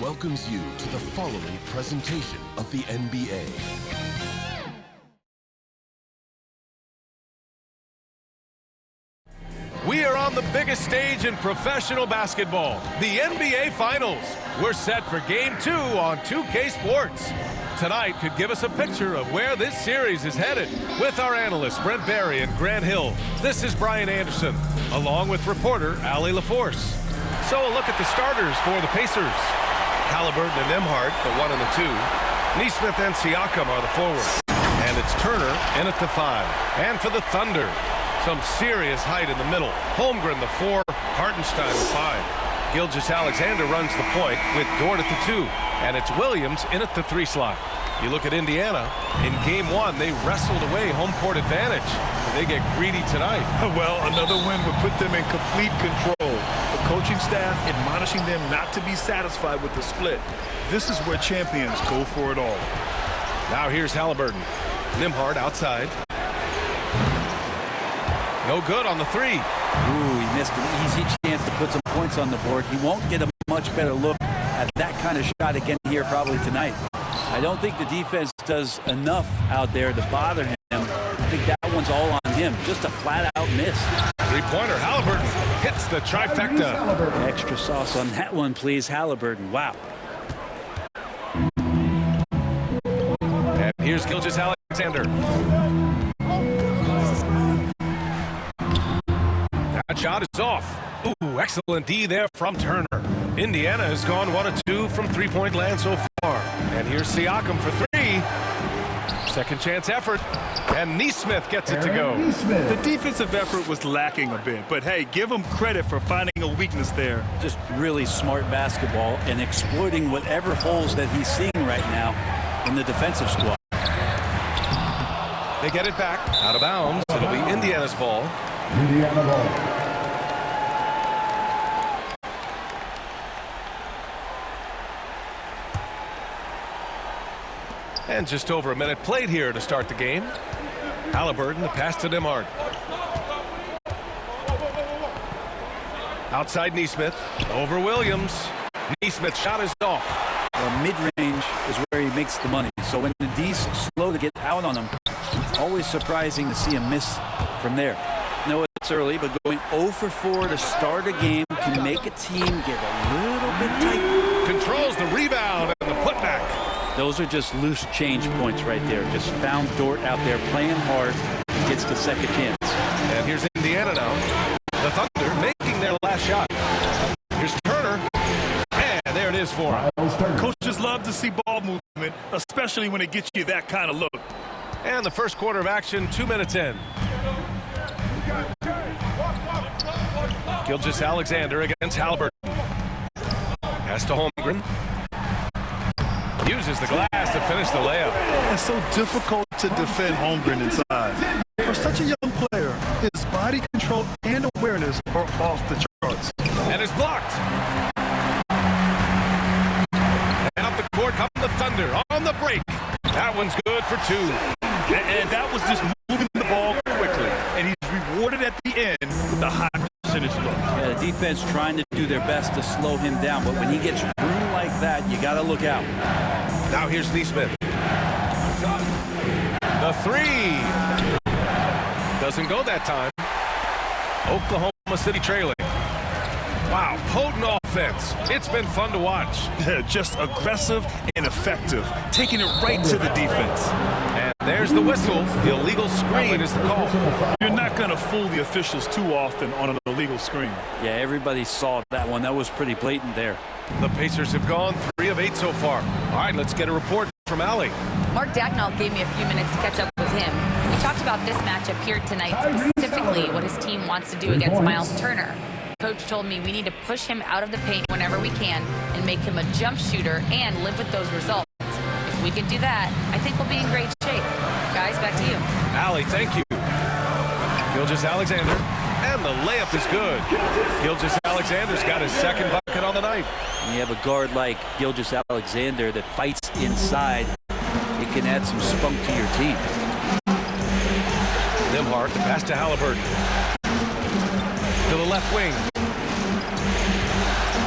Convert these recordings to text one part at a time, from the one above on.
welcomes you to the following presentation of the NBA. We are on the biggest stage in professional basketball, the NBA Finals. We're set for Game 2 on 2K Sports. Tonight could give us a picture of where this series is headed. With our analysts Brent Barry and Grant Hill, this is Brian Anderson, along with reporter Allie LaForce. So a look at the starters for the Pacers. Halliburton and Nembhard, the 1 and the 2. Nesmith and Siakam are the forwards. And it's Turner in at the 5. And for the Thunder, some serious height in the middle. Holmgren, the 4. Hartenstein, the 5. Gilgeous-Alexander runs the point with Dort at the 2. And it's Williams in at the 3 slot. You look at Indiana. In Game 1, they wrestled away home court advantage. They get greedy tonight. Well, another win would put them in complete control. The coaching staff admonishing them not to be satisfied with the split. This is where champions go for it all. Now here's Halliburton. Nembhard outside. No good on the 3. Ooh, he missed an easy chance to put some points on the board. He won't get a much better look at that kind of shot again here probably tonight. I don't think the defense does enough out there to bother him. I think that one's all on him. Just a flat-out miss. Three-pointer, Halliburton hits the trifecta. Extra sauce on that one, please, Halliburton. Wow. And here's Gilgeous-Alexander. That shot is off. Ooh, excellent D there from Turner. Indiana has gone 1 of 2 from three-point land so far. And here's Siakam for 3. Second chance effort. And Nesmith gets it to go. The defensive effort was lacking a bit, but hey, give him credit for finding a weakness there. Just really smart basketball and exploiting whatever holes that he's seeing right now in the defensive squad. They get it back out of bounds. It'll be Indiana's ball. Indiana ball. And just over a minute played here to start the game. Halliburton, the pass to Nembhard. Outside Nesmith, over Williams. Nesmith's shot is off. Well, mid-range is where he makes the money. So when the D's slow to get out on him, always surprising to see him miss from there. No, it's early, but going 0 for 4 to start a game can make a team get a little bit tight. Controls the rebound and the putback. Those are just loose change points right there. Just found Dort out there playing hard. Gets the second chance. And here's Indiana now. The Thunder making their last shot. Here's Turner. And there it is for him. Coaches love to see ball movement, especially when it gets you that kind of look. And the first quarter of action, 2 minutes in. Gilgeous-Alexander against Halliburton. Pass to Holmgren. Uses the glass to finish the layup. It's so difficult to defend Holmgren inside. For such a young player, his body control and awareness are off the charts. And it's blocked. And up the court come the Thunder on the break. That one's good for 2. And that was just moving the ball quickly. And he's rewarded at the end with a high percentage look. Yeah, the defense trying to do their best to slow him down, but when he gets room like that, you got to look out. Now here's Nesmith. The 3. Doesn't go that time. Oklahoma City trailing. Wow, potent offense. It's been fun to watch. Just aggressive and effective, taking it right to the defense. And there's the whistle. The illegal screen is the call. You're not going to fool the officials too often on an illegal screen. Yeah, everybody saw that one. That was pretty blatant there. The Pacers have gone 3 of 8 so far. All right, let's get a report from Allie. Mark Dagnall gave me a few minutes to catch up with him. We talked about this matchup here tonight, specifically what his team wants to do against Miles Turner. Coach told me we need to push him out of the paint whenever we can and make him a jump shooter and live with those results. If we can do that, I think we'll be in great shape. Guys, back to you. Allie, thank you. Gilgeous-Alexander, and the layup is good. Gilgeous-Alexander's got his second bucket on the night. When you have a guard like Gilgeous-Alexander that fights inside, it can add some spunk to your team. Nembhard, the pass to Halliburton. To the left wing.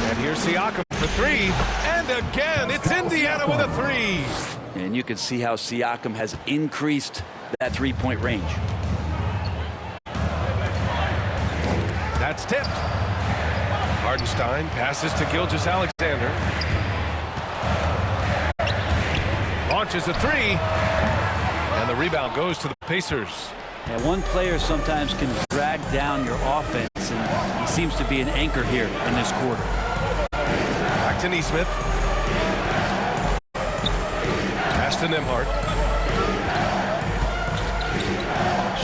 And Here's Siakam for three. And again, it's Indiana with a three. And you can see how Siakam has increased that three-point range. That's tipped. Hartenstein passes to Gilgeous-Alexander. Launches a three. And the rebound goes to the Pacers. And one player sometimes can drag down your offense, and he seems to be an anchor here in this quarter. Back to Nesmith. Pass to Nembhard.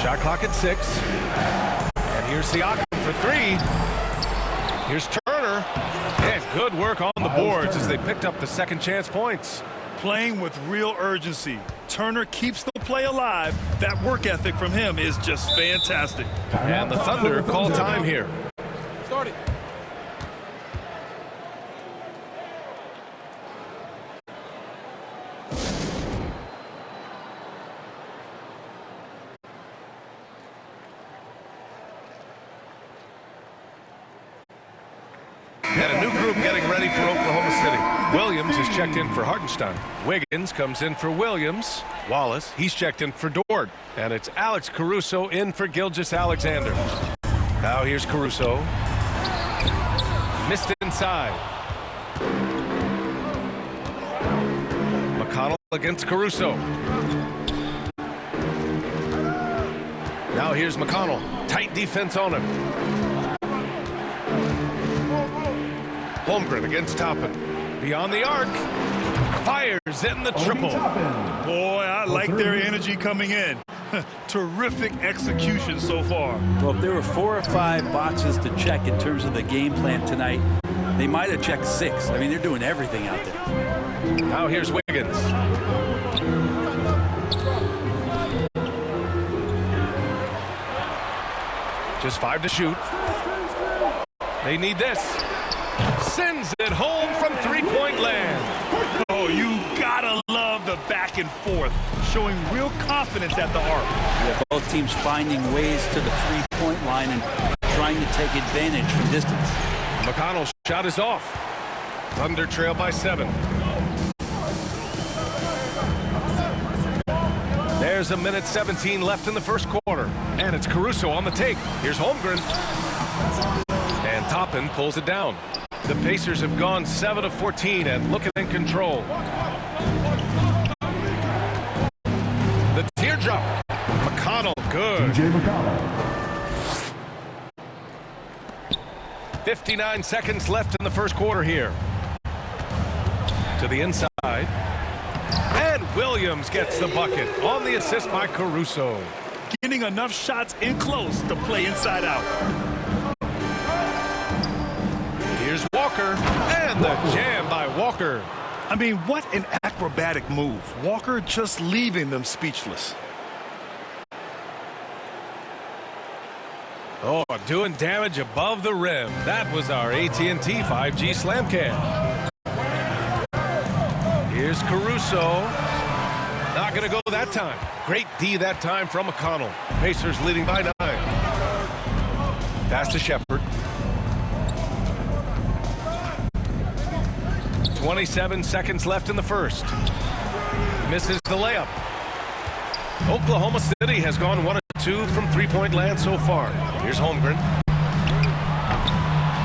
Shot clock at 6. And here's Siakam for three. Here's Turner. And good work on the boards as they picked up the second chance points. Playing with real urgency. Turner keeps the play alive. That work ethic from him is just fantastic. And the Thunder call time here. Start it. And a new group getting ready for Oklahoma City. Williams is checked in for Hartenstein. Wiggins comes in for Williams. Wallace, he's checked in for Dort. And it's Alex Caruso in for Gilgeous-Alexander. Now here's Caruso. Missed inside. McConnell against Caruso. Now here's McConnell. Tight defense on him. Holmgren against Toppin. Beyond the arc. Fires in the triple. Boy, I like their energy coming in. Terrific execution so far. Well, if there were 4 or 5 boxes to check in terms of the game plan tonight, they might have checked 6. I mean, they're doing everything out there. Now here's Wiggins. Just 5 to shoot. They need this. Sends it home from three-point land. Oh, you gotta love the back and forth, showing real confidence at the arc. Yeah, both teams finding ways to the three-point line and trying to take advantage from distance. McConnell's shot is off. Thunder trail by 7. There's a minute 17 left in the first quarter. And it's Caruso on the take. Here's Holmgren. And Toppin pulls it down. The Pacers have gone 7 of 14 and looking in control. The teardrop. McConnell, good. T.J. McConnell. 59 seconds left in the first quarter here. To the inside. And Williams gets the bucket on the assist by Caruso. Getting enough shots in close to play inside out. Here's Walker, and the jam by Walker. I mean, what an acrobatic move. Walker just leaving them speechless. Oh, doing damage above the rim. That was our AT&T 5G slam cam. Here's Caruso. Not going to go that time. Great D that time from McConnell. Pacers leading by 9. Pass to Shepherd. 27 seconds left in the first. Misses the layup. Oklahoma City has gone 1 of 2 from three-point land so far. Here's Holmgren.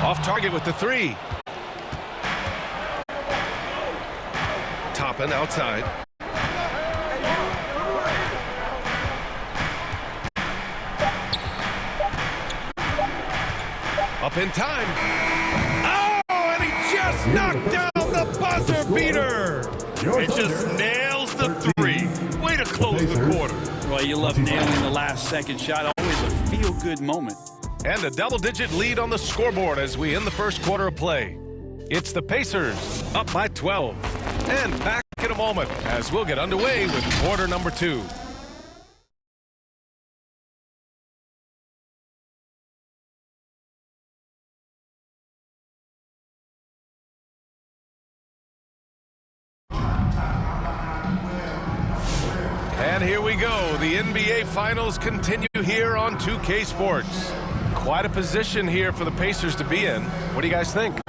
Off target with the 3. Toppin outside. Up in time. Oh, and he just knocked down the buzzer beater. It just nails the 3. Way to close the quarter. Well, you love nailing the last second shot. Always a feel-good moment. And a double-digit lead on the scoreboard as we end the first quarter of play. It's the Pacers up by 12. And back in a moment as we'll get underway with quarter number 2. And here we go. The NBA Finals continue here on 2K Sports. Quite a position here for the Pacers to be in. What do you guys think?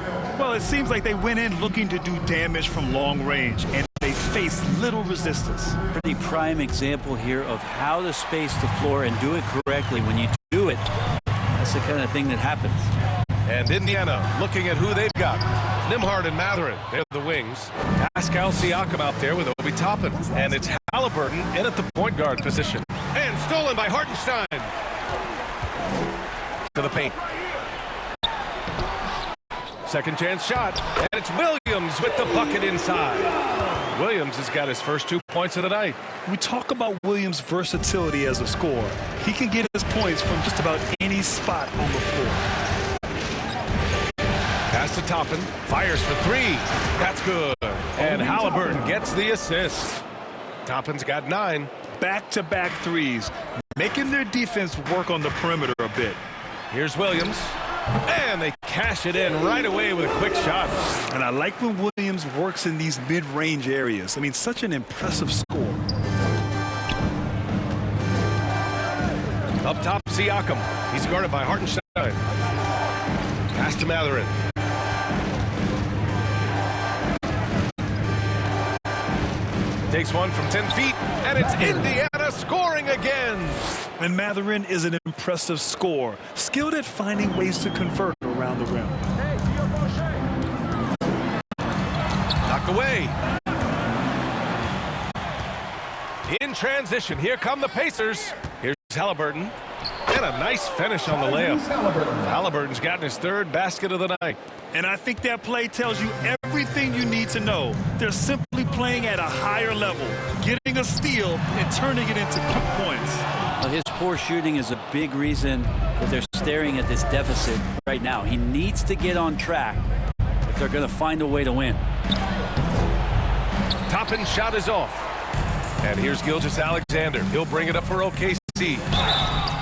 Well, it seems like they went in looking to do damage from long range, and they faced little resistance. Pretty prime example here of how to space the floor and do it correctly. When you do it, that's the kind of thing that happens. And Indiana looking at who they've got. Nembhard and Mathurin, they're the wings. Pascal Siakam out there with Obi Toppin. And it's Halliburton in at the point guard position. And stolen by Hartenstein. To the paint. Second chance shot. And it's Williams with the bucket inside. Williams has got his first 2 points of the night. We talk about Williams' versatility as a scorer. He can get his points from just about any spot on the floor. Pass to Toppin, fires for three. That's good. And Halliburton gets the assist. Toppin's got 9. Back-to-back threes, making their defense work on the perimeter a bit. Here's Williams. And they cash it in right away with a quick shot. And I like when Williams works in these mid-range areas. I mean, such an impressive score. Up top, Siakam. He's guarded by Hartenstein. Pass to Mathurin. Takes one from 10 feet, and it's Indiana scoring again. And Mathurin is an impressive scorer, skilled at finding ways to convert around the rim. Knocked away. In transition, here come the Pacers. Here's Halliburton. And a nice finish on the layup. Halliburton's gotten his 3rd basket of the night. And I think that play tells you everything you need to know. They're simply playing at a higher level, getting a steal and turning it into quick points. Well, his poor shooting is a big reason that they're staring at this deficit right now. He needs to get on track if they're going to find a way to win. Toppin's shot is off. And here's Gilgeous-Alexander. He'll bring it up for OKC.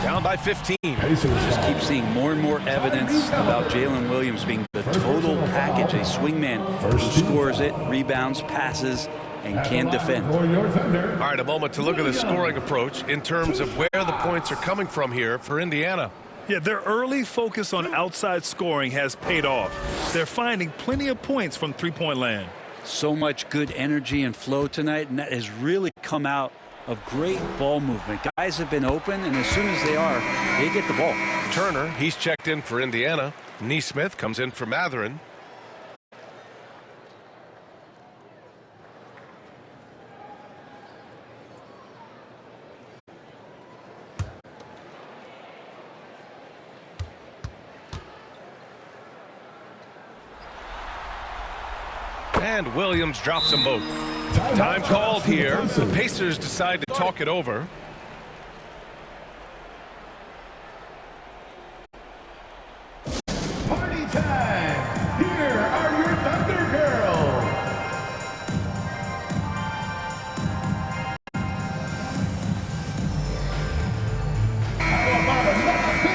Down by 15. Just keep seeing more and more evidence about Jalen Williams being the total package, a swingman who scores it, rebounds, passes, and can defend. All right, a moment to look at the scoring approach in terms of where the points are coming from here for Indiana. Yeah, their early focus on outside scoring has paid off. They're finding plenty of points from three-point land. So much good energy and flow tonight, and that has really come out of great ball movement. Guys have been open, and as soon as they are, they get the ball. Turner, he's checked in for Indiana. Nesmith comes in for Mathurin. And Williams drops them both. Time called here. The Pacers decide to talk it over. Party time! Here are your Thunder Girls!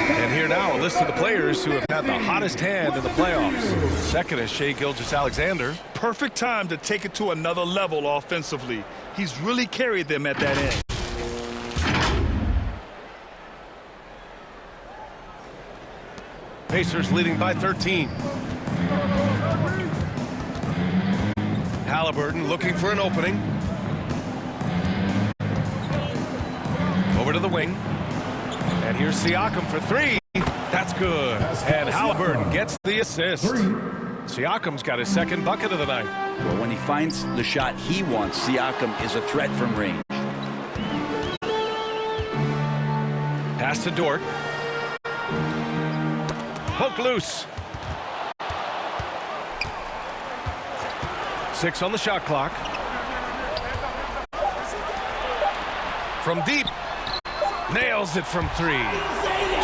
And here now, a list of the players who have had the hottest hand in the playoffs. Second is Shai Gilgeous-Alexander. Perfect time to take it to another level offensively. He's really carried them at that end. Pacers leading by 13. Halliburton looking for an opening. Over to the wing. And here's Siakam for three. That's good. And Halliburton gets the assist. Siakam's got his second bucket of the night. Well, when he finds the shot he wants, Siakam is a threat from range. Pass to Dort. Poke loose. 6 on the shot clock. From deep. Nails it from 3.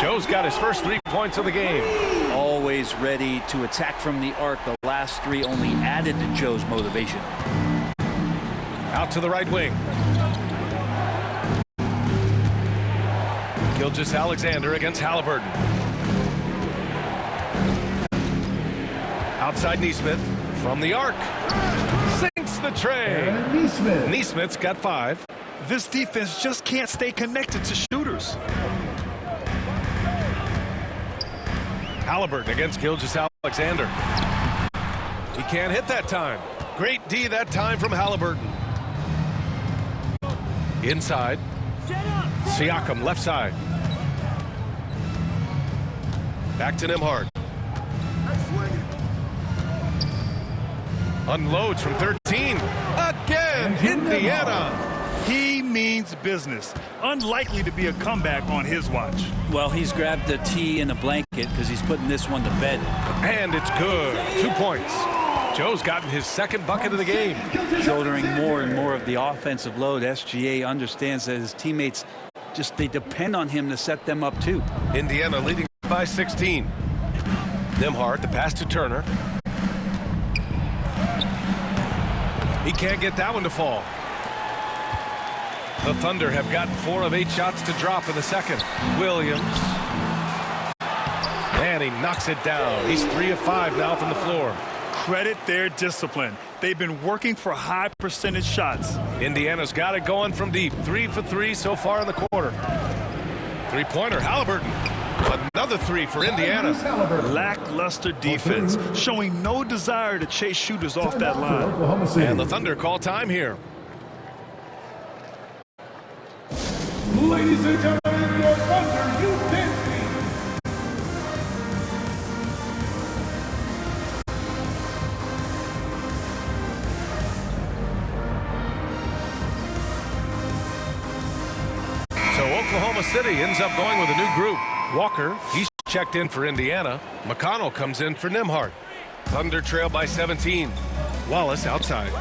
Joe's got his first 3 points of the game. Always ready to attack from the arc. The last 3 only added to Joe's motivation. Out to the right wing. Gilgeous-Alexander against Halliburton. Outside Nesmith from the arc. Sinks the tray. Nesmith's got 5. This defense just can't stay connected to shooters. Halliburton against Gilgeous-Alexander. He can't hit that time. Great D that time from Halliburton. Inside. Siakam, left side. Back to Nembhard. Unloads from 13. Again, Indiana. He means business. Unlikely to be a comeback on his watch. Well, he's grabbed the tee and a blanket because he's putting this one to bed. And it's good. 2 points. Joe's gotten his second bucket of the game. Shouldering more and more of the offensive load. SGA understands that his teammates they depend on him to set them up too. Indiana leading by 16. Nembhard, the pass to Turner. He can't get that one to fall. The Thunder have gotten 4 of 8 shots to drop in the second. Williams. And he knocks it down. He's 3 of 5 now from the floor. Credit their discipline. They've been working for high percentage shots. Indiana's got it going from deep. 3 for 3 so far in the quarter. Three-pointer, Halliburton. Another 3 for Indiana. Lackluster defense, showing no desire to chase shooters off that line. And the Thunder call time here. Ladies and gentlemen, your Thunder Youth Dance Team. So Oklahoma City ends up going with a new group. Walker, he's checked in for Indiana. McConnell comes in for Nembhard. Thunder trail by 17. Wallace outside.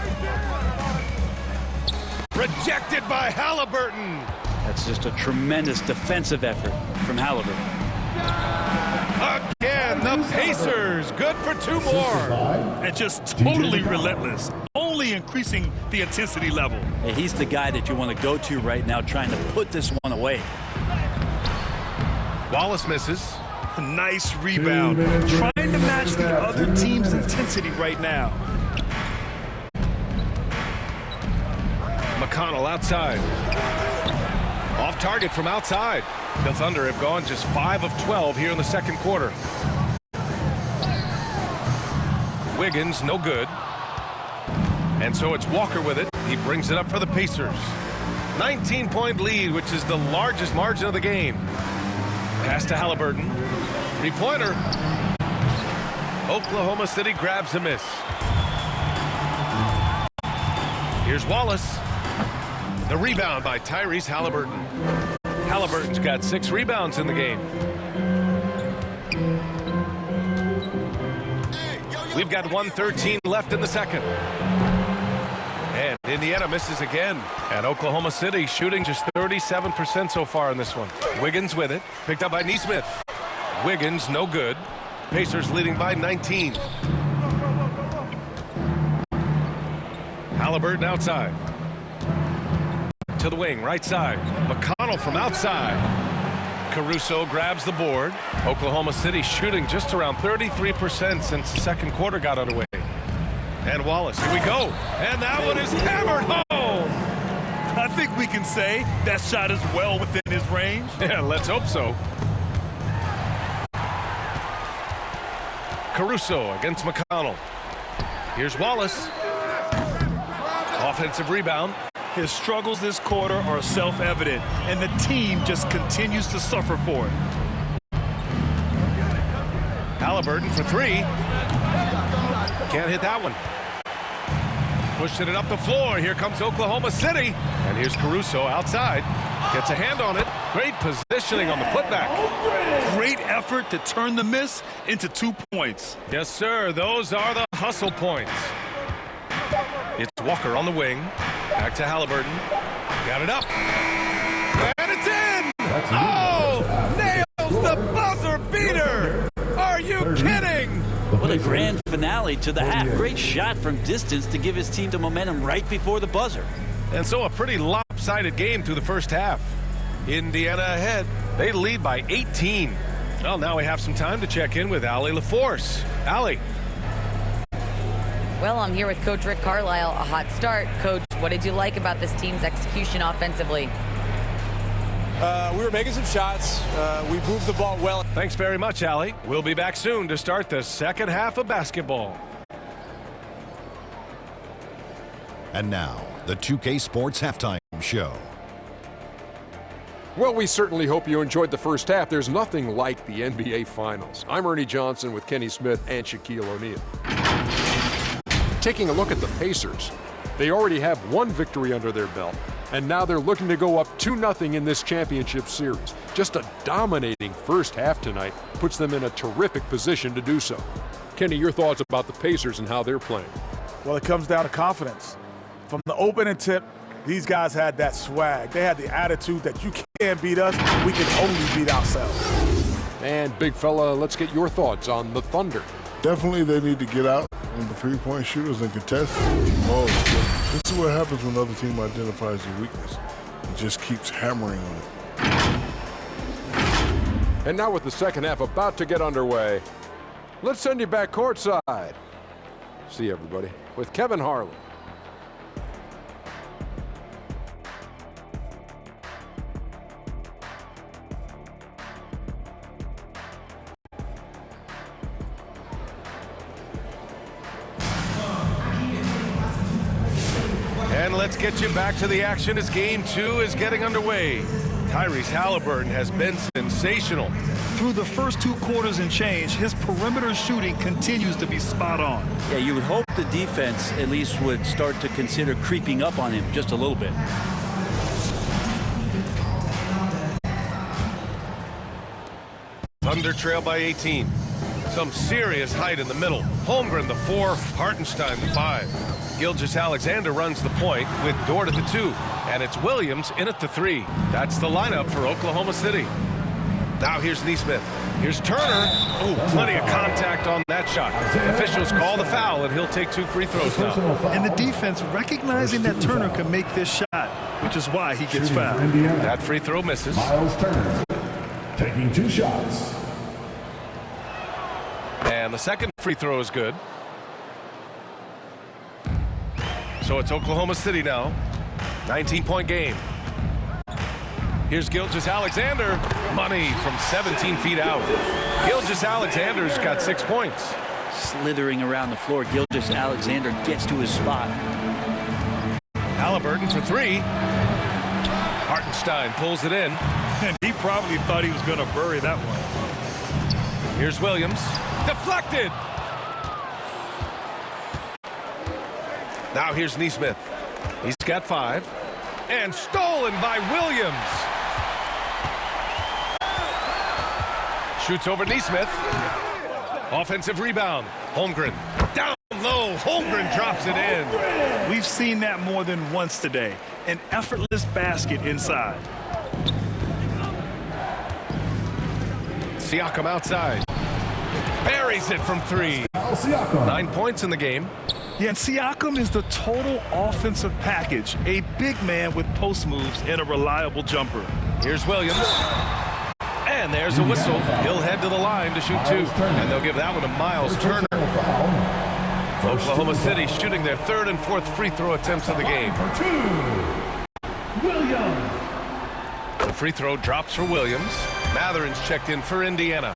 Rejected by Halliburton. That's just a tremendous defensive effort from Halliburton. Again, the Pacers. Good for 2 more. And just totally relentless, only increasing the intensity level. Hey, he's the guy that you want to go to right now trying to put this one away. Wallace misses. Nice rebound. Trying to match the other team's intensity right now. McConnell outside. Off target from outside. The Thunder have gone just 5 of 12 here in the second quarter. Wiggins, no good. And so it's Walker with it. He brings it up for the Pacers. 19-point lead, which is the largest margin of the game. Pass to Halliburton. Three-pointer. Oklahoma City grabs a miss. Here's Wallace. The rebound by Tyrese Halliburton. Halliburton's got 6 rebounds in the game. We've got 1:13 left in the second. And Indiana misses again. And Oklahoma City shooting just 37% so far in this one. Wiggins with it. Picked up by Nesmith. Wiggins, no good. Pacers leading by 19. Halliburton outside. To the wing, right side. McConnell from outside. Caruso grabs the board. Oklahoma City shooting just around 33% since the second quarter got underway. And Wallace, here we go. And that one is hammered home. I think we can say that shot is well within his range. Yeah, let's hope so. Caruso against McConnell. Here's Wallace. Offensive rebound. His struggles this quarter are self-evident, and the team just continues to suffer for it. Halliburton for 3. Can't hit that one. Pushing it up the floor. Here comes Oklahoma City. And here's Caruso outside. Gets a hand on it. Great positioning on the putback. Great effort to turn the miss into 2 points. Yes, sir. Those are the hustle points. It's Walker on the wing. Back to Halliburton. Got it up. And it's in! Oh! Nails the buzzer beater! Are you kidding? What a grand finale to the half. Great shot from distance to give his team the momentum right before the buzzer. And so a pretty lopsided game through the first half. Indiana ahead. They lead by 18. Well, now we have some time to check in with Allie LaForce. Allie. Well, I'm here with Coach Rick Carlisle. A hot start. Coach, what did you like about this team's execution offensively? We were making some shots. We moved the ball well. Thanks very much, Allie. We'll be back soon to start the second half of basketball. And now, the 2K Sports Halftime Show. Well, we certainly hope you enjoyed the first half. There's nothing like the NBA Finals. I'm Ernie Johnson with Kenny Smith and Shaquille O'Neal. Taking a look at the Pacers, they already have one victory under their belt, and now they're looking to go up 2-0 in this championship series. Just a dominating first half tonight puts them in a terrific position to do so. Kenny, your thoughts about the Pacers and how they're playing? Well, it comes down to confidence. From the opening tip, these guys had that swag. They had the attitude that you can't beat us, we can only beat ourselves. And big fella, let's get your thoughts on the Thunder. Definitely they need to get out on the three-point shooters and contest. This is what happens when the other team identifies your weakness. It just keeps hammering on it. And now with the second half about to get underway, let's send you back courtside. See you, everybody, with Kevin Harlan. And let's get you back to the action as Game 2 is getting underway. Tyrese Halliburton has been sensational. Through the first 2 quarters and change, his perimeter shooting continues to be spot on. Yeah, you would hope the defense at least would start to consider creeping up on him just a little bit. Thunder trail by 18. Some serious height in the middle. Holmgren the 4, Hartenstein the 5. Gilgeous-Alexander runs the point with Dort at the 2. And it's Williams in at the 3. That's the lineup for Oklahoma City. Now here's Nesmith. Here's Turner. Oh, plenty of contact on that shot. Officials call the foul, and he'll take 2 free throws now. And the defense recognizing that Turner can make this shot, which is why he gets fouled. That free throw misses. Miles Turner taking 2 shots. And the second free throw is good. So it's Oklahoma City now. 19-point game. Here's Gilgeous-Alexander. Money from 17 feet out. Gilgeous-Alexander's got 6 points. Slithering around the floor, Gilgeous-Alexander gets to his spot. Halliburton for 3. Hartenstein pulls it in. And he probably thought he was going to bury that one. Here's Williams. Deflected. Now here's Nesmith. He's got 5. And stolen by Williams. Shoots over Nesmith. Offensive rebound. Holmgren. Down low. Holmgren drops it in. We've seen that more than once today. An effortless basket inside. Siakam outside. Buries it from 3. 9 points in the game. Yeah, and Siakam is the total offensive package. A big man with post moves and a reliable jumper. Here's Williams. And there's a whistle. He'll head to the line to shoot 2. And they'll give that one to Miles Turner. Oklahoma City shooting their 3rd and 4th free throw attempts of the game. Williams. The free throw drops for Williams. Matherin's checked in for Indiana.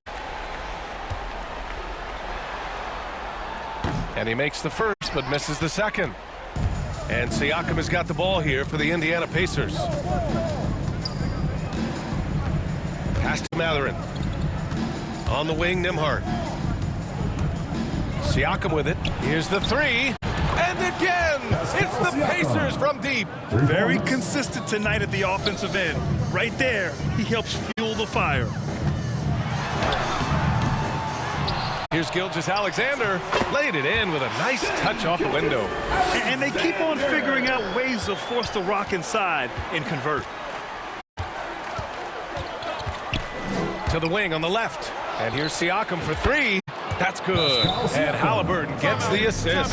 And he makes the first, but misses the second. And Siakam has got the ball here for the Indiana Pacers. Pass to Matherin. On the wing, Nembhard. Siakam with it. Here's the 3. And again, it's the Pacers from deep. Very consistent tonight at the offensive end. Right there, he helps fuel the fire. Here's Gilgeous-Alexander. Laid it in with a nice touch off the window. And they keep on figuring out ways to force the rock inside and convert. To the wing on the left. And here's Siakam for 3. That's good. And Halliburton gets the assist.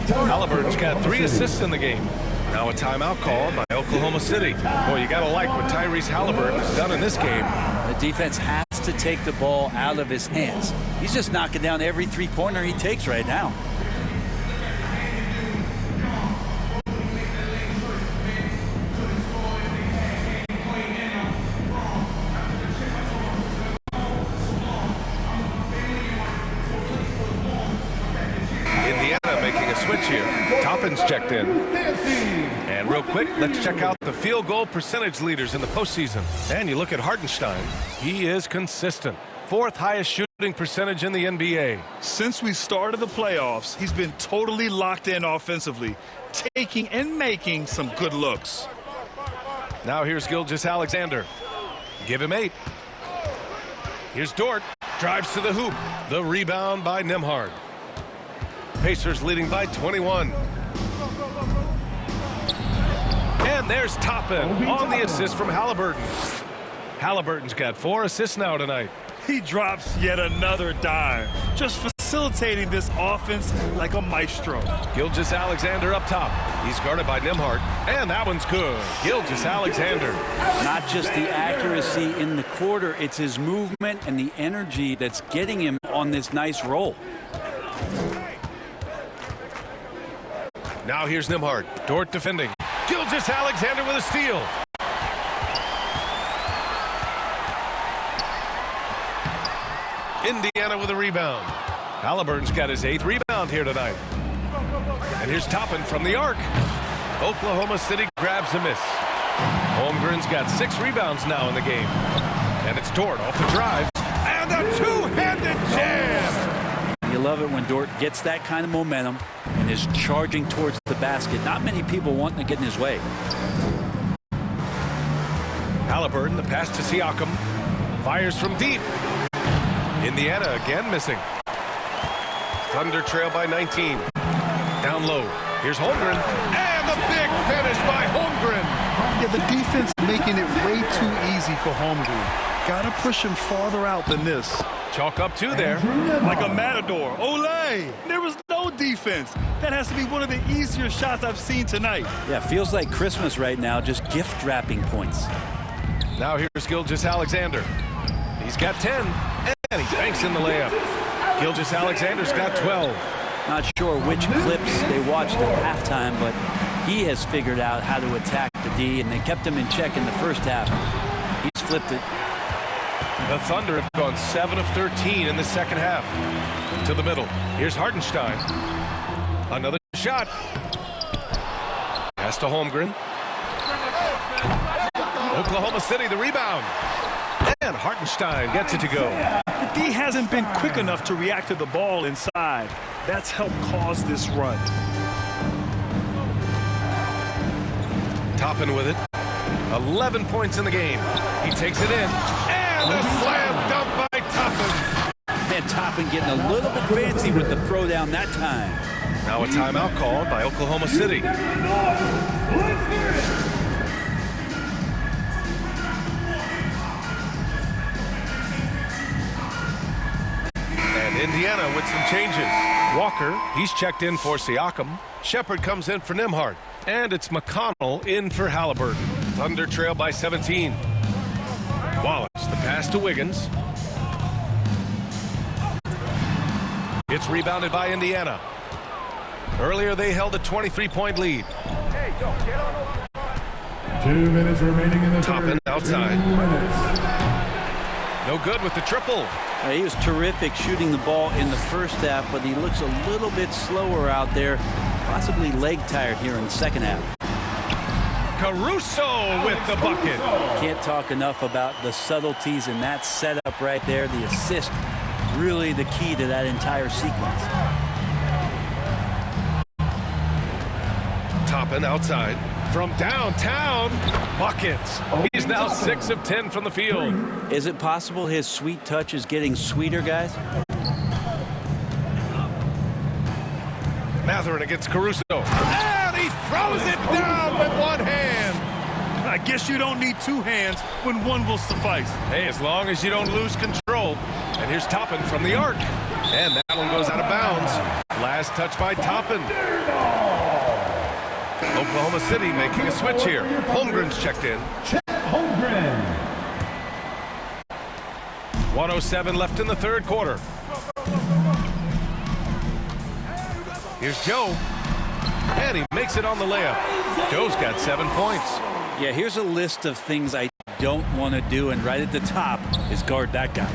Halliburton's got 3 assists in the game. Now a timeout call by Oklahoma City. Boy, you got to like what Tyrese Halliburton has done in this game. The defense has to take the ball out of his hands. He's just knocking down every 3-pointer he takes right now. Indiana making a switch here. Toppin Holmgren's checked in. And real quick, let's check out the field goal percentage leaders in the postseason. And you look at Hartenstein. He is consistent. 4th highest shooting percentage in the NBA. Since we started the playoffs, he's been totally locked in offensively, taking and making some good looks. Now here's Gilgeous-Alexander. Give him 8. Here's Dort. Drives to the hoop. The rebound by Nembhard. Pacers leading by 21. And there's Toppin on the assist from Halliburton. Halliburton's got 4 assists now tonight. He drops yet another dime, just facilitating this offense like a maestro. Gilgeous-Alexander up top. He's guarded by Nembhard, and that one's good. Gilgeous-Alexander. Not just the accuracy in the quarter, it's his movement and the energy that's getting him on this nice roll. Now here's Nembhard. Dort defending. Gilgeous-Alexander with a steal. Indiana with a rebound. Halliburton's got his 8th rebound here tonight. And here's Toppin from the arc. Oklahoma City grabs a miss. Holmgren's got 6 rebounds now in the game. And it's Dort off the drive. And a two-handed jam! You love it when Dort gets that kind of momentum and is charging towards the basket. Not many people wanting to get in his way. Halliburton, the pass to Siakam. Fires from deep. Indiana again missing. Thunder trail by 19. Down low. Here's Holmgren. And the big finish by Holmgren. Yeah, the defense making it way too easy for Holmgren. Gotta push him farther out than this. Chalk up 2 there. Like a matador. Olay! There was no defense. That has to be one of the easier shots I've seen tonight. Yeah, feels like Christmas right now, just gift wrapping points. Now here's Gilgeous-Alexander. He's got 10. And he banks in the layup. Gilgeous-Alexander's got 12. Not sure which clips they watched at halftime, but he has figured out how to attack the D, and they kept him in check in the first half. He's flipped it. The Thunder have gone 7 of 13 in the second half. To the middle. Here's Hartenstein. Another shot. Pass to Holmgren. Oklahoma City the rebound. And Hartenstein gets it to go. The D hasn't been quick enough to react to the ball inside. That's helped cause this run. Toppin with it. 11 points in the game. He takes it in. And a slam dunk by Toppin. And Toppin getting a little bit fancy with the throwdown that time. Now a timeout called by Oklahoma City. And Indiana with some changes. Walker, he's checked in for Siakam. Shepherd comes in for Nembhard. And it's McConnell in for Halliburton. Thunder trail by 17. Wallace, the pass to Wiggins. It's rebounded by Indiana. Earlier they held a 23-point lead. 2 minutes remaining in the Toppin third. outside. 2 minutes. No good with the triple. He was terrific shooting the ball in the first half, but he looks a little bit slower out there, possibly leg tired here in the second half. Caruso with the bucket. Can't talk enough about the subtleties in that setup right there. The assist, really the key to that entire sequence. Toppin outside. From downtown, buckets. He's now 6 of 10 from the field. Is it possible his sweet touch is getting sweeter, guys? Mathurin against Caruso. And he throws it down with one hand. I guess you don't need 2 hands when one will suffice. Hey, as long as you don't lose control. And here's Toppin from the arc. And that one goes out of bounds. Last touch by Toppin. Oklahoma City making a switch here. Holmgren's checked in. Holmgren. 1:07 left in the third quarter. Here's Joe. And he makes it on the layup. Joe's got 7 points. Yeah, here's a list of things I don't want to do, and right at the top is guard that guy.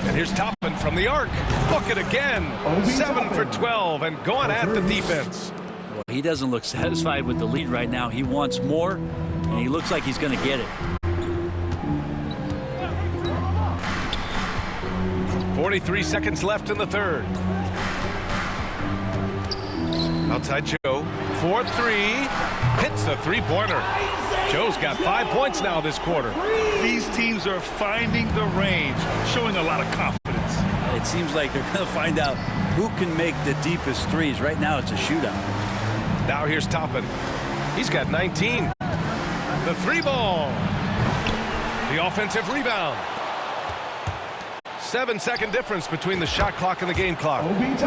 And here's Toppin from the arc. Look it again. 7 for 12 and going at the defense. Well, he doesn't look satisfied with the lead right now. He wants more, and he looks like he's going to get it. 43 seconds left in the third. Outside Joe. 4-3. Hits a three-pointer. Joe's got 5 points now this quarter. These teams are finding the range, showing a lot of confidence. It seems like they're going to find out who can make the deepest threes. Right now, it's a shootout. Now here's Toppin. He's got 19. The three ball. The offensive rebound. 7-second difference between the shot clock and the game clock.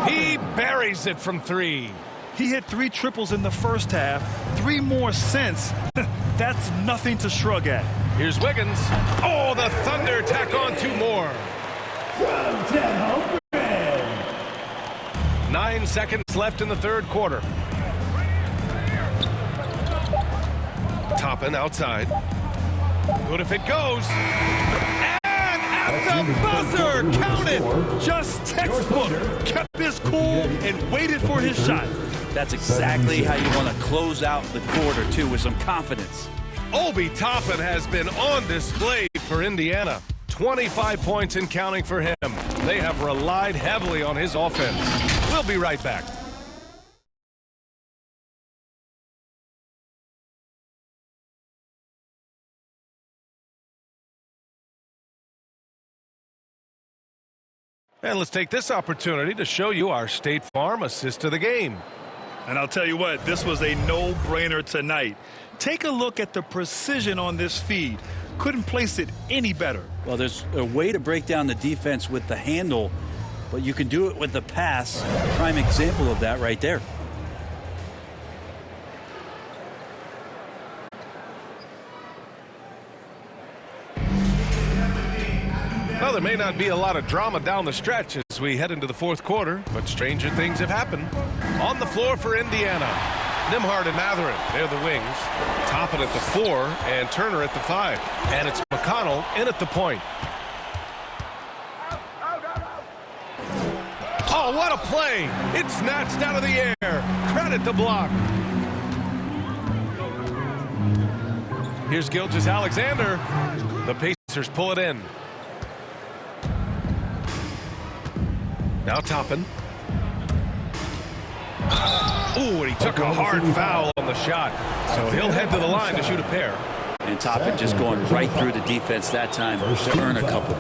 He buries it from three. He hit 3 triples in the first half, 3 more since. That's nothing to shrug at. Here's Wiggins. Oh, the Thunder tack on 2 more. 9 seconds left in the third quarter. Toppin outside. Good if it goes. And at the buzzer, count it. Just textbook. Kept his cool and waited for his shot. That's exactly how you want to close out the quarter, too, with some confidence. Obi Toppin has been on display for Indiana. 25 points and counting for him. They have relied heavily on his offense. We'll be right back. And let's take this opportunity to show you our State Farm assist to the game. And I'll tell you what, this was a no-brainer tonight. Take a look at the precision on this feed. Couldn't place it any better. Well, there's a way to break down the defense with the handle, but you can do it with the pass. Prime example of that right there. Well, there may not be a lot of drama down the stretch as we head into the fourth quarter, but stranger things have happened. On the floor for Indiana, Nembhard and Mathurin, they're the wings. Toppin at the 4 and Turner at the 5. And it's McConnell in at the point. Oh, what a play! It's snatched out of the air. Credit the block. Here's Gilgeous-Alexander. The Pacers pull it in. Now Toppin. Ooh, and he took a hard foul on the shot. So he'll head to the line to shoot a pair. And Toppin just going right through the defense that time to earn a couple.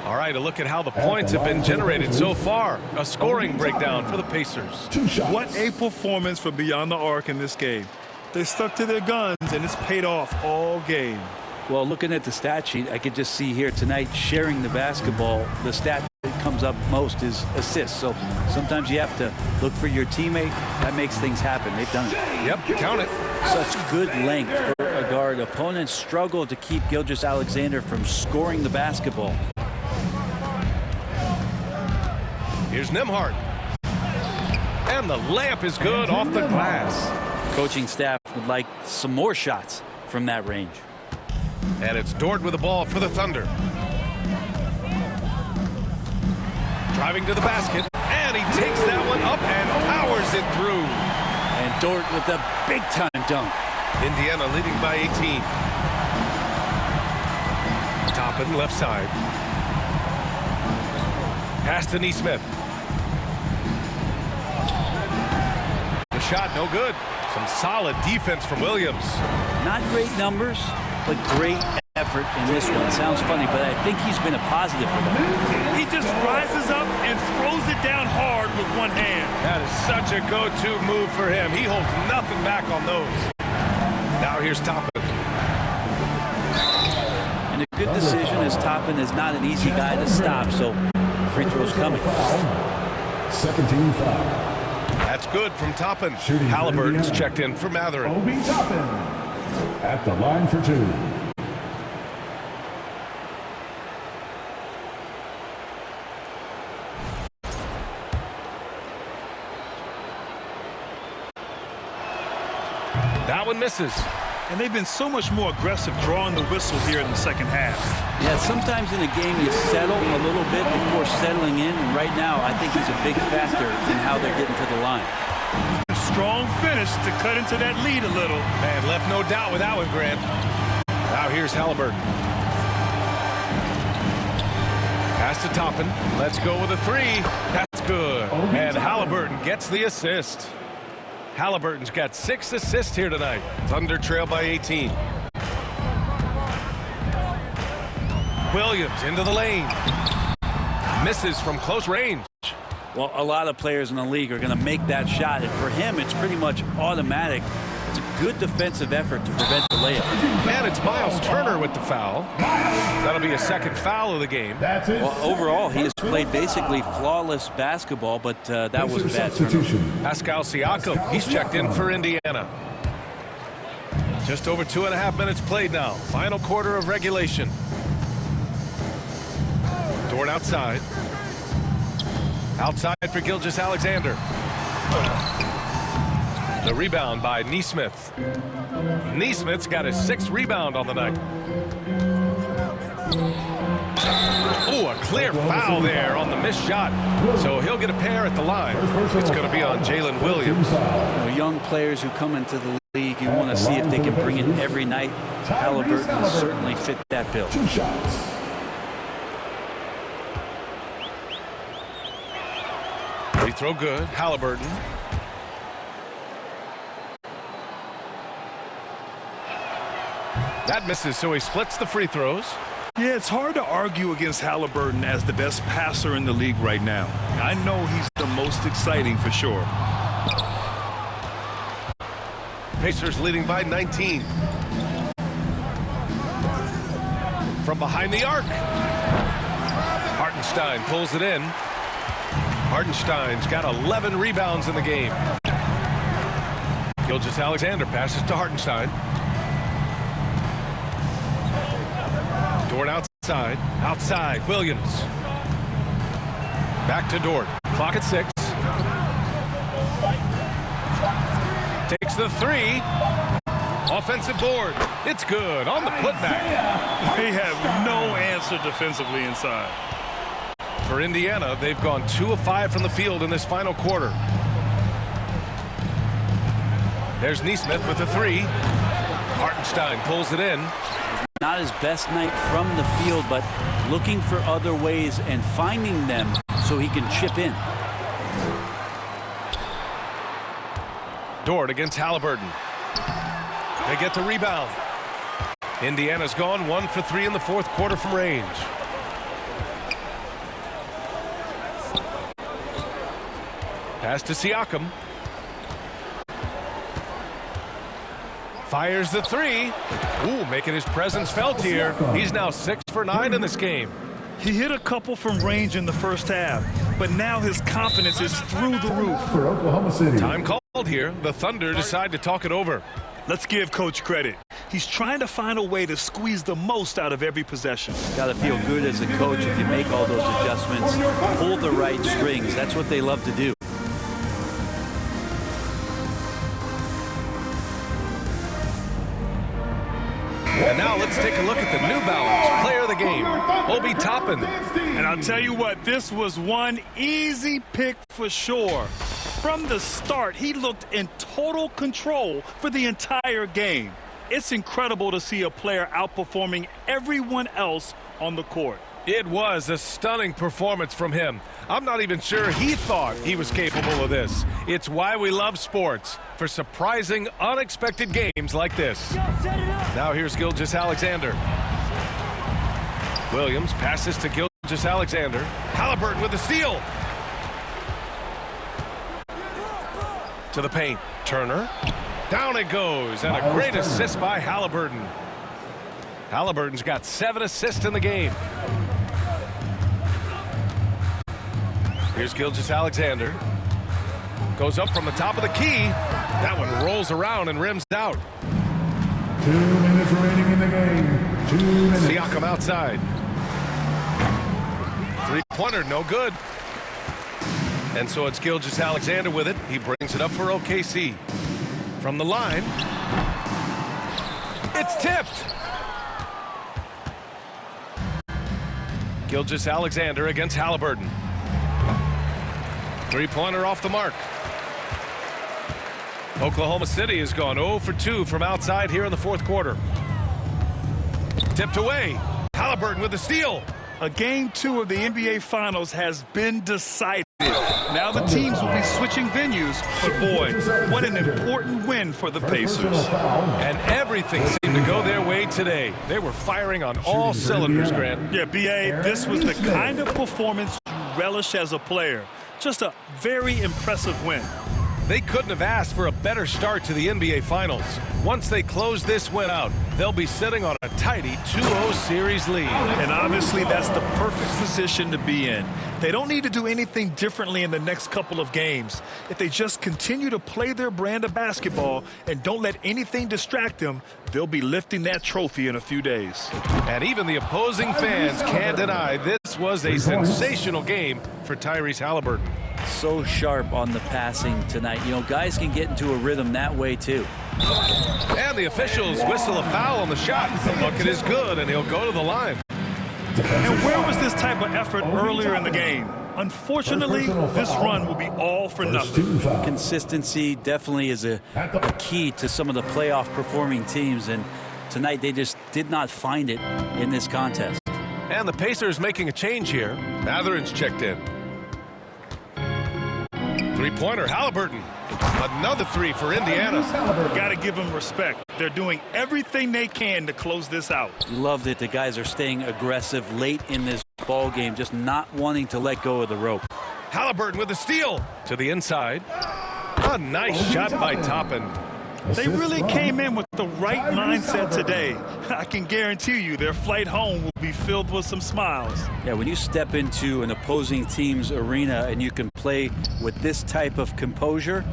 All right, a look at how the points have been generated so far. A scoring breakdown for the Pacers. What a performance for Beyond the Arc in this game. They stuck to their guns, and it's paid off all game. Well, looking at the stat sheet, I could just see here tonight sharing the basketball. The stat that comes up most is assists. So sometimes you have to look for your teammate. That makes things happen. They've done it. Yep, count it. Such good length for a guard. Opponents struggle to keep Gilgeous-Alexander from scoring the basketball. Here's Nembhard. And the layup is good off the glass. Coaching staff would like some more shots from that range. And it's Dort with the ball for the Thunder. Driving to the basket, and he takes that one up and powers it through. And Dort with a big-time dunk. Indiana leading by 18. Toppin left side. Pass to Nesmith. The shot no good. Some solid defense from Williams. Not great numbers, but great effort in this one. Sounds funny, but I think he's been a positive for them. He just rises up and throws it down hard with one hand. That is such a go-to move for him. He holds nothing back on those. Now here's Toppin. And a good decision as Toppin is not an easy guy to stop, so free throw's coming. Second team foul. That's good from Toppin. Halliburton's checked in for Mathurin. Obi Toppin at the line for 2. That one misses. And they've been so much more aggressive drawing the whistle here in the second half. Yeah, sometimes in a game you settle a little bit before settling in. And right now, I think he's a big factor in how they're getting to the line. A strong finish to cut into that lead a little. Man, left no doubt with that one, Grant. Now here's Halliburton. Pass to Toppin. Let's go with a three. That's good. And Halliburton gets the assist. Halliburton's got 6 assists here tonight. Thunder trail by 18. Williams into the lane. Misses from close range. Well, a lot of players in the league are going to make that shot, and for him, it's pretty much automatic. It's a good defensive effort to prevent the layup. Man, it's Miles Turner with the foul. That'll be a second foul of the game. Well, overall, he has played basically flawless basketball, but that was a bad turnover. Pascal Siakam, he's checked in for Indiana. Just over 2.5 minutes played now. Final quarter of regulation. Dort outside. Outside for Gilgeous-Alexander. The rebound by Nesmith. Nesmith's got his 6th rebound on the night. Oh, a clear foul there on the missed shot. So he'll get a pair at the line. It's going to be on Jalen Williams. Young players who come into the league, you want to see if they can bring it every night. Halliburton has certainly fit that bill. Free throw good. Halliburton. That misses, so he splits the free throws. Yeah, it's hard to argue against Halliburton as the best passer in the league right now. I know he's the most exciting for sure. Pacers leading by 19. From behind the arc. Hartenstein pulls it in. Hartenstein's got 11 rebounds in the game. Gilgeous-Alexander passes to Hartenstein. Dort outside. Outside. Williams. Back to Dort. Clock at 6. Takes the 3. Offensive board. It's good on the putback. They have no answer defensively inside. For Indiana, they've gone 2 of 5 from the field in this final quarter. There's Nesmith with the 3. Hartenstein pulls it in. Not his best night from the field, but looking for other ways and finding them so he can chip in. Dort against Halliburton. They get the rebound. Indiana's gone 1 for 3 in the 4th quarter from range. Pass to Siakam. Fires the 3. Ooh, making his presence felt here. He's now 6 for 9 in this game. He hit a couple from range in the first half, but now his confidence is through the roof. For Oklahoma City. Time called here. The Thunder decide to talk it over. Let's give Coach credit. He's trying to find a way to squeeze the most out of every possession. Got to feel good as a coach if you make all those adjustments, pull the right strings. That's what they love to do. And now let's take a look at the New Balance player of the game, Obi Toppin. And I'll tell you what, this was one easy pick for sure. From the start, he looked in total control for the entire game. It's incredible to see a player outperforming everyone else on the court. It was a stunning performance from him. I'm not even sure he thought he was capable of this. It's why we love sports, for surprising, unexpected games like this. Now here's Gilgeous-Alexander. Williams passes to Gilgeous-Alexander. Halliburton with the steal. To the paint. Turner. Down it goes. And a great assist by Halliburton. Halliburton's got 7 assists in the game. Here's Gilgeous-Alexander. Goes up from the top of the key. That one rolls around and rims out. 2 minutes remaining in the game. 2 minutes. Siakam outside. 3-pointer, no good. And so it's Gilgeous-Alexander with it. He brings it up for OKC. From the line. It's tipped. Gilgeous-Alexander against Haliburton. Three-pointer off the mark. Oklahoma City has gone 0 for 2 from outside here in the fourth quarter. Tipped away. Haliburton with the steal. Game 2 of the NBA Finals has been decided. Now the teams will be switching venues, but boy, what an important win for the Pacers. And everything seemed to go their way today. They were firing on all cylinders, Grant. Yeah, B.A., this was the kind of performance you relish as a player. Just a very impressive win. They couldn't have asked for a better start to the NBA Finals. Once they close this win out, they'll be sitting on a tidy 2-0 series lead. And obviously that's the perfect position to be in. They don't need to do anything differently in the next couple of games. If they just continue to play their brand of basketball and don't let anything distract them, they'll be lifting that trophy in a few days. And even the opposing fans can't deny this was a sensational game for Tyrese Haliburton. So sharp on the passing tonight. You know, guys can get into a rhythm that way too. And the officials whistle a foul on the shot. The bucket is good, and he'll go to the line. And where was this type of effort earlier in the game? Unfortunately, this run will be all for nothing. Consistency definitely is a key to some of the playoff performing teams, and tonight they just did not find it in this contest. And the Pacers making a change here. Mathurin's checked in. Three-pointer, Haliburton. Another three for Indiana. Got to give them respect. They're doing everything they can to close this out. Love that the guys are staying aggressive late in this ball game, just not wanting to let go of the rope. Haliburton with the steal to the inside. A nice shot by Toppin. They really came in with the right mindset today. I can guarantee you their flight home will be filled with some smiles. Yeah, when you step into an opposing team's arena and you can play with this type of composure,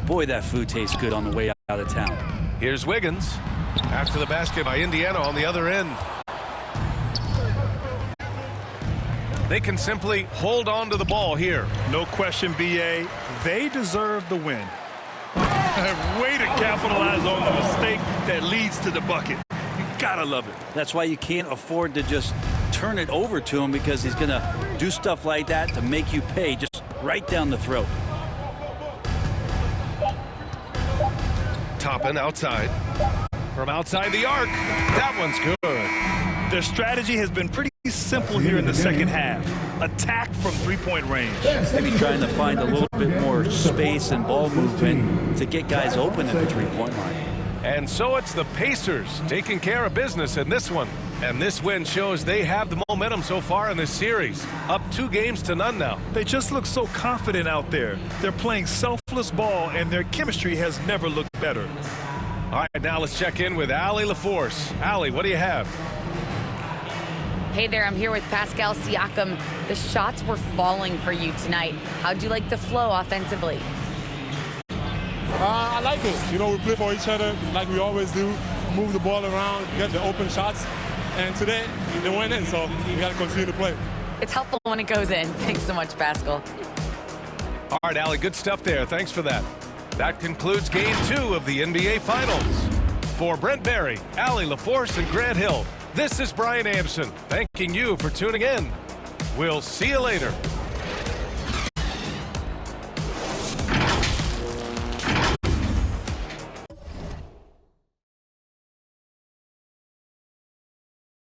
boy, that food tastes good on the way out of town. Here's Wiggins after the basket by Indiana on the other end. They can simply hold on to the ball here. No question, B.A. They deserve the win. Way to capitalize on the mistake that leads to the bucket. You gotta love it. That's why you can't afford to just turn it over to him, because he's gonna do stuff like that to make you pay just right down the throat. Toppin outside. From outside the arc. That one's good. Their strategy has been pretty simple here in the second half. Attack from three-point range. Maybe trying to find a little bit more space and ball movement to get guys open at the three-point line. And so it's the Pacers taking care of business in this one. And this win shows they have the momentum so far in this series. Up 2-0 now. They just look so confident out there. They're playing selfless ball, and their chemistry has never looked better. All right, now let's check in with Allie LaForce. Allie, what do you have? Hey there, I'm here with Pascal Siakam. The shots were falling for you tonight. How'd you like the flow offensively? I like it. You know, we play for each other like we always do. Move the ball around, get the open shots. And today, they went in, so we got to continue to play. It's helpful when it goes in. Thanks so much, Pascal. All right, Allie, good stuff there. Thanks for that. That concludes Game 2 of the NBA Finals. For Brent Barry, Allie LaForce, and Grant Hill, this is Brian Anderson, thanking you for tuning in. We'll see you later.